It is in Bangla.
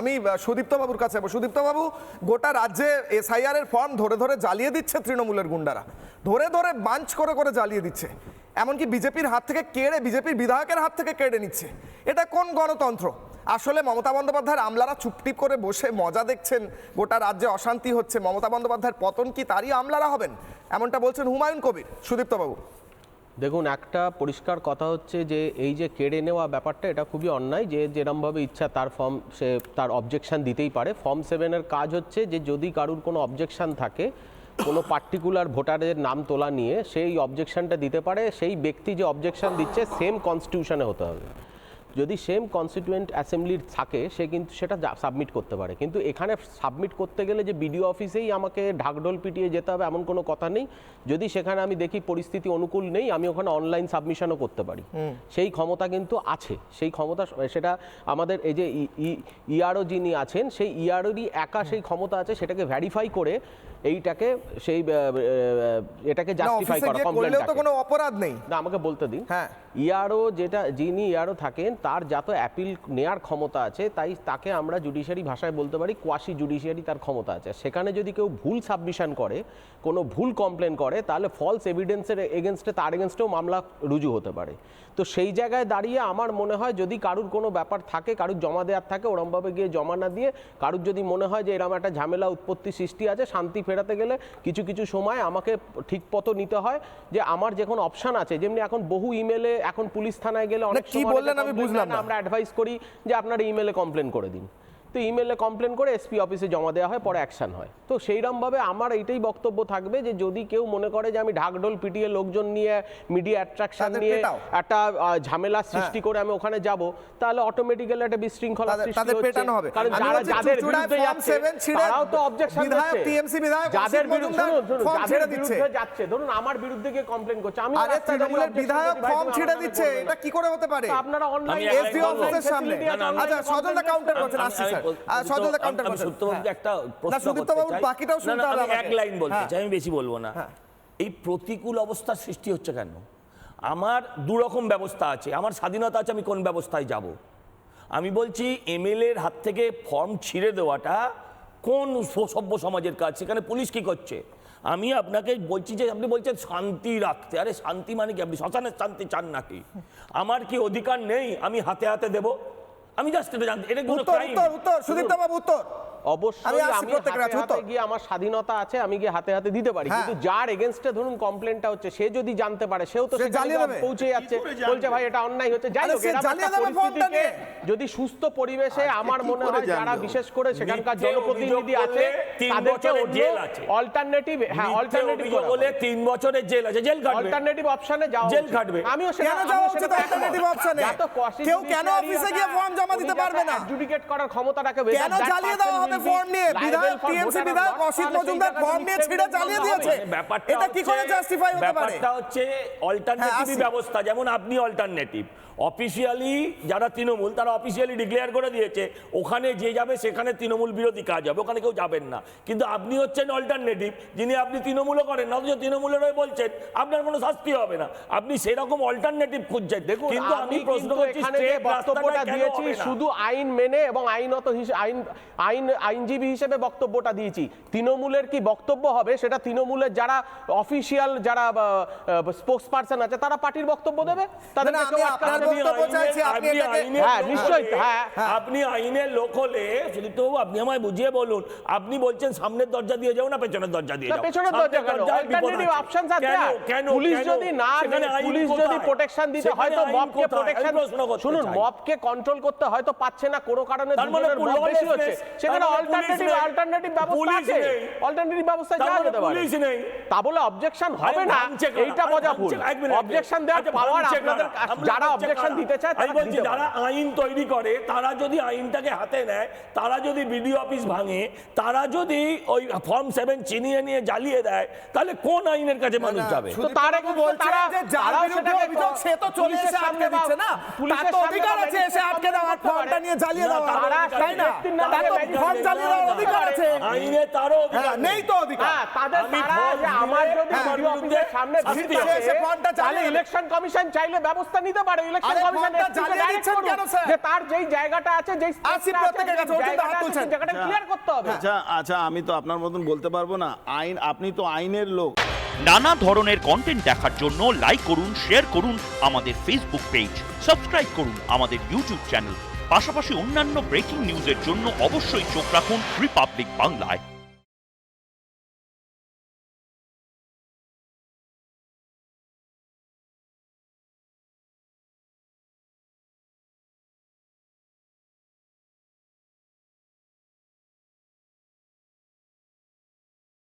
আমি সুদীপ্ত বাবুর কাছে যাবো। সুদীপ্ত বাবু, গোটা রাজ্যে এসআইআর এর ফর্ম ধরে ধরে জ্বালিয়ে দিচ্ছে তৃণমূলের গুন্ডারা, ধরে ধরে বাঞ্চ করে করে জ্বালিয়ে দিচ্ছে, এমনকি বিজেপির হাত থেকে কেড়ে, বিজেপির বিধায়কের হাত থেকে কেড়ে নিচ্ছে। এটা কোন গণতন্ত্র? আসলে মমতা বন্দ্যোপাধ্যায়ের আমলারা চুপটিপ করে বসে মজা দেখছেন, গোটা রাজ্যে অশান্তি হচ্ছে, মমতা বন্দ্যোপাধ্যায়ের পতন কি তারই আমলারা হবেন, এমনটা বলছেন হুমায়ুন কবির। সুদীপ্ত বাবু, দেখুন, একটা পরিষ্কার কথা হচ্ছে যে এই যে কেড়ে নেওয়া ব্যাপারটা, এটা খুবই অন্যায়। যে যেরমভাবে ইচ্ছা তার ফর্ম, সে তার অবজেকশন দিতেই পারে। ফর্ম 7-এর কাজ হচ্ছে যে যদি কারুর কোনো অবজেকশন থাকে কোনো পার্টিকুলার ভোটারের নাম তোলা নিয়ে, সেই অবজেকশনটা দিতে পারে। সেই ব্যক্তি যে অবজেকশন দিচ্ছে সেম কনস্টিটিউশনে হতে হবে। যদি সেম কনস্টিটিউয়েন্ট অ্যাসেম্বলির থাকে সে কিন্তু সেটা সাবমিট করতে পারে। কিন্তু এখানে সাবমিট করতে গেলে যে বিডিও অফিসেই আমাকে ঢাকঢোল পিটিয়ে যেতে হবে এমন কোনো কথা নেই। যদি সেখানে আমি দেখি পরিস্থিতি অনুকূল নেই, আমি ওখানে অনলাইন সাবমিশনও করতে পারি। সেই ক্ষমতা কিন্তু আছে। সেই ক্ষমতা, সেটা আমাদের এই যে ইআরও যিনি আছেন, সেই ইআরওরই একা সেই ক্ষমতা আছে সেটাকে ভেরিফাই করে এইটাকে সেই এটাকে জাস্টিফাই করা। কমপ্লেন্টটা কোনো অপরাধ নেই না, আমাকে বলতে দিন। হ্যাঁ, ইআরও যেটা, যিনি ইআরও থাকেন তার যত অ্যাপিল নেয়ার ক্ষমতা আছে, তাই তাকে আমরা জুডিশিয়ারি ভাষায় বলতে পারি কোয়াসি জুডিশিয়ারি তার ক্ষমতা আছে। সেখানে যদি কেউ ভুল সাবমিশন করে, কোনো ভুল কমপ্লেন করে, তাহলে ফলস এভিডেন্সের এগেনস্টে, তার এগেনস্টেও মামলা রুজু হতে পারে। তো সেই জায়গায় দাঁড়িয়ে আমার মনে হয় যদি কারুর কোনো ব্যাপার থাকে, কারুর জমা দেওয়ার থাকে, ওরমভাবে গিয়ে জমা না দিয়ে, কারুর যদি মনে হয় যে এরকম একটা ঝামেলা উৎপত্তি সৃষ্টি আছে, শান্তি ফেরাতে গেলে কিছু কিছু সময় আমাকে ঠিক পথ নিতে হয়। যে আমার যে কোনো অপশান আছে, যেমনি এখন বহু ইমেলে, এখন পুলিশ থানায় গেলে অনেক কি বললেন আমি বুঝলাম না, আমরা অ্যাডভাইস করি যে আপনারা ইমেলে কমপ্লেন করে দিন। তো ইমেলে কমপ্লেন করে এসপি অফিসে জমা দেওয়া হয়, পরে অ্যাকশন হয়। তো সেইরকমভাবে আমার এইটাই বক্তব্য থাকবে যে যদি কেউ মনে করে যে আমি ঢাকঢোল পিটিয়ে লোকজন নিয়ে, মিডিয়া অ্যাট্রাকশন নিয়ে একটা ঝামেলা সৃষ্টি করে আমি ওখানে যাব, তাহলে অটোমেটিক্যালি একটা বিশৃঙ্খলা সৃষ্টি হচ্ছে। কারণ যাদের বিরুদ্ধে যাচ্ছে তারাও তো অবজেকশন দিচ্ছে। যাদের বিরুদ্ধে যাচ্ছে, ধরুন আমার বিরুদ্ধে গিয়ে কমপ্লেন করছে, আমি তৃণমূলের বিধায়ক ফর্ম ছিঁড়ে দিচ্ছে, এটা কি করে হতে পারে? আপনারা অনলাইন এসডি অফিসের সামনে। আচ্ছা, সজলদা কাউন্টার করছেন, আসছি স্যার। আমি বেশি বলবো না। এই প্রতিকূল অবস্থার সৃষ্টি হচ্ছে কেন? আমার দুরকম ব্যবস্থা আছে, আমার স্বাধীনতা আছে, আমি কোন ব্যবস্থায় যাব। আমি বলছি এমএলএ এর হাত থেকে ফর্ম ছিঁড়ে দেওয়াটা কোন সভ্য সমাজের কাজ? সেখানে পুলিশ কি করছে? আমি আপনাকে বলছি যে আপনি বলছেন শান্তি রাখতে, আরে শান্তি মানে কি? আপনি শ্মশানের শান্তি চান নাকি? আমার কি অধিকার নেই আমি হাতে হাতে দেব? আমি জাস্ট এটা জানতে, এটা কোনো ক্রাইম? উত্তর সুদীপ্ত বাবু, উত্তর। অবশ্যই আমি হাতে গিয়ে আমার স্বাধীনতা আছে, আমি গিয়ে হাতে হাতে দিতে পারি। কিন্তু যার এগেইনস্টে ধরুন কমপ্লেনটা হচ্ছে, সে যদি জানতে পারে, সেও তো সেখানে পৌঁছে যাচ্ছে, বলছে ভাই এটা অন্যায় হচ্ছে। যাই হোক, পরিস্থিতিকে যদি সুস্থ পরিবেশে, আমার মনে হয় যারা বিশেষ করে সেখানকার জনপ্রতিনিধি আছে তাদেরকে অল্টারনেটিভ, হ্যাঁ অল্টারনেটিভ বলে 3 বছরের জেল আছে, জেল কাটবে, অল্টারনেটিভ অপশনে যাও, জেল কাটবে। আমিও সেটা যাওয়া উচিত। অল্টারনেটিভ অপশনে কেউ কেন অফিসে গিয়ে ফর্ম জমা দিতে পারবে না? অ্যাডজুডিকেট করার ক্ষমতাটাকে কেন জ্বালিয়ে দেওয়া হবে ফর্ম নিয়ে? বিধায়ক, টিএমসি বিধায়ক অসিত মজুমদার ফর্ম নিয়ে ছিঁড়ে জ্বালিয়ে দিয়েছে, এটা কি করে জাস্টিফাই হতে পারে? ব্যাপারটা হচ্ছে অল্টারনেটিভ ব্যবস্থা। যেমন আপনি অল্টারনেটিভ অফিসিয়ালি, যারা তৃণমূল তারা অফিসিয়ালি ডিক্লেয়ার করে দিয়েছে ওখানে যে যাবে সেখানে তৃণমূল বিরোধী কাজ হবে, ওখানে কেউ যাবেন না। কিন্তু আপনি হচ্ছেন অল্টারনেটিভ, যিনি আপনি তৃণমূলও করেন না, অথচ তৃণমূলের হয়ে বলছেন আপনার কোনো শাস্তি হবে না। আপনি সেরকম অল্টারনেটিভ খুঁজছেন। দেখুন, কিন্তু আমি প্রশ্ন করছি, বক্তব্যটা দিয়েছি শুধু আইন মেনে এবং আইনত আইনজীবী হিসেবে বক্তব্যটা দিয়েছি। তৃণমূলের কি বক্তব্য হবে সেটা তৃণমূলের যারা অফিসিয়াল, যারা স্পোক্স পারসন আছে, তারা পার্টির বক্তব্য দেবে। তাদের আপনি আইনের লোক হলে তো আপনি আমায় বুঝিয়ে বলুন, আপনি বলছেন সামনের দরজা দিয়ে যাও না পেছনের দরজা দিয়ে যাও? পেছনের দরজা কেন? অল্টারনেটিভ অপশনস আছে। পুলিশ যদি না, পুলিশ যদি প্রোটেকশন দিতে, হয়তো মবকে প্রোটেকশন, শুনুন, মবকে কন্ট্রোল করতে হয়তো পাচ্ছে না কোনো কারণে, মব বেশি হচ্ছে, সেখানে অল্টারনেটিভ ব্যবস্থা আছে, অল্টারনেটিভ ব্যবস্থা যাওয়া যেতে পারে। তা বলে অবজেকশন হবে না, এইটা মজা ভুল। অবজেকশন দেওয়ার পাওয়ার আপনাদের, যারা অবজেকশন দিতে চায়, আমি বলছি যারা আইন তৈরি করে তারা যদি আইনটাকে হাতে নেয়, তারা যদি বিডিও অফিস ভাঙে, তারা যদি ওই ফর্ম 7 চিনিয়ে নিয়ে জ্বালিয়ে দেয়, তাহলে কোন আইনের কাছে মানুষ যাবে? তো তারা কি বলছে যে যার বিরুদ্ধে অভিযোগ সে তো চলে এসে আটকে দিচ্ছে না, তার তো অধিকার আছে এসে আটকে দেওয়া, ফর্মটা নিয়ে জ্বালিয়ে দেওয়া, তাই না? তার তো ফর্ম জ্বালিয়ে দেওয়ার অধিকার আছে, আইনে তারও অধিকার নেই তো অধিকার। তাদের আমার যদি বিডিও অফিসের সামনে ভিড় থাকে, ফর্মটা চালিয়ে ইলেকশন কমিশন চাইলে ব্যবস্থা নিতে পারে, আরে কমিশন ফর্মটা জ্বালিয়ে দিচ্ছেন কেন, স্যার? যে তার যেই জায়গাটা আছে যেই আসি প্রত্যেকের কাছে, অর্জুন দা হাত তুলছেন। জায়গাটা ক্লিয়ার করতে হবে। আচ্ছা আমি তো আপনার মতন বলতে পারবো না, আপনি তো আইনের লোক। নানা ধরনের কন্টেন্ট দেখার জন্য লাইক করুন, শেয়ার করুন আমাদের ফেসবুক পেজ, সাবস্ক্রাইব করুন আমাদের ইউটিউব চ্যানেল। পাশাপাশি অন্যান্য ব্রেকিং নিউজের জন্য অবশ্যই চোখ রাখুন রিপাবলিক বাংলায়।